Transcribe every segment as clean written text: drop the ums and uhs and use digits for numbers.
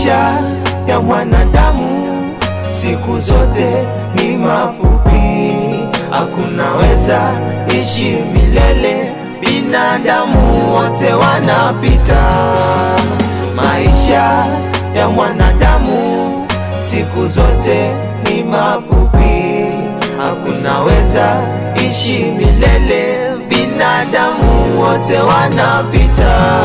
Maisha ya mwanadamu siku zote ni mafupi, hakunaweza ishi milele, binadamu wote wanapita. Maisha ya mwanadamu siku zote ni mafupi, hakunaweza ishi milele, binadamu wote wanapita.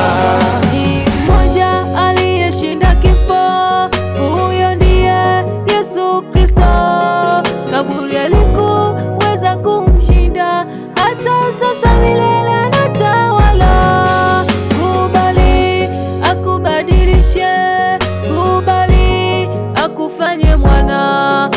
Kaburi alikuweza kumshinda, hata sasa milele anatawala. Kubali akubadilishe, kubali akufanye mwana,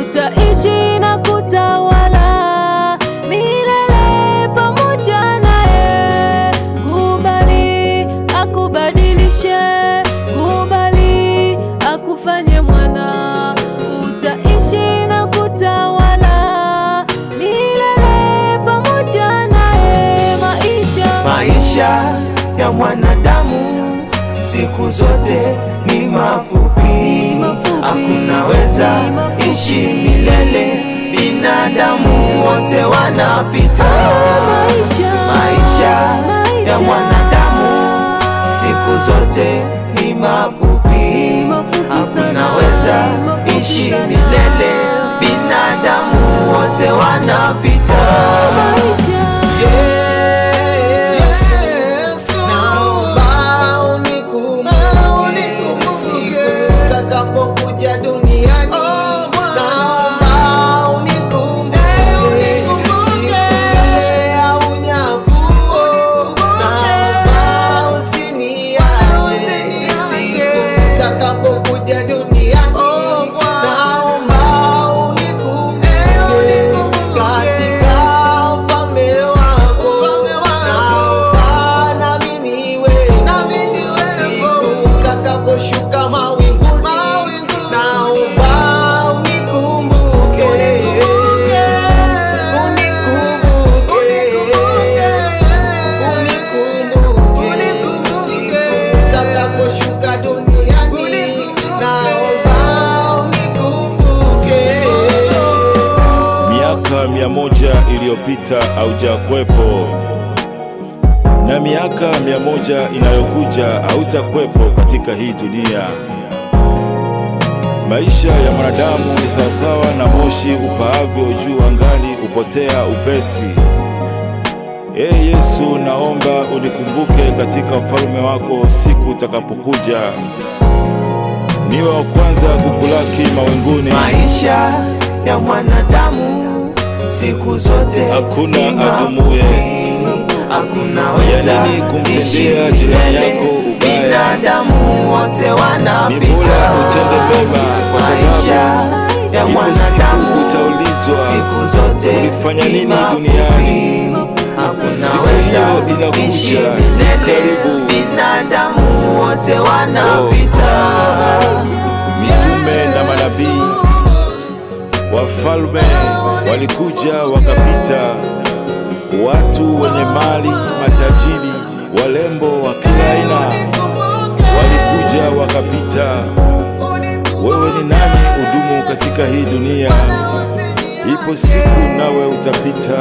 utaishi na kutawala milele pamoja naye. Kubali akubadilishe, kubali akufanye mwana, utaishi na kutawala milele pamoja naye. Maisha ya mwanadamu siku zote ni mafupi, hakunaweza ishi milele, binadamu wote wanapita. Maisha ya mwanadamu siku zote ni mafupi, hakunaweza ishi milele, binadamu wote wanapita. Miaka 100 iliyopita haujakuwepo, na miaka 100 inayokuja hautakwepo katika hii dunia. Maisha ya mwanadamu ni sawasawa na moshi upaavyo juu angani, upotea upesi. Yesu, naomba unikumbuke katika ufalme wako siku utakapokuja, niwe wa kwanza kukulaki mawinguni. Maisha ya mwanadamu siku zote hakuna adumuye, hakunaweza kumtendea jirani yako ubaya. Binadamu wote wanapita. Ni bora utende mema, kwa sababu ya mwanadamu utaulizwa siku zote ulifanya nini duniani. Siku hiyo inakuja karibu. Binadamu wote wanapita. Mitume na manabii, wafalme walikuja wakapita, watu wenye mali, matajiri, walembo wa kila aina walikuja wakapita. Wewe ni nani udumu katika hii dunia? Ipo siku nawe utapita.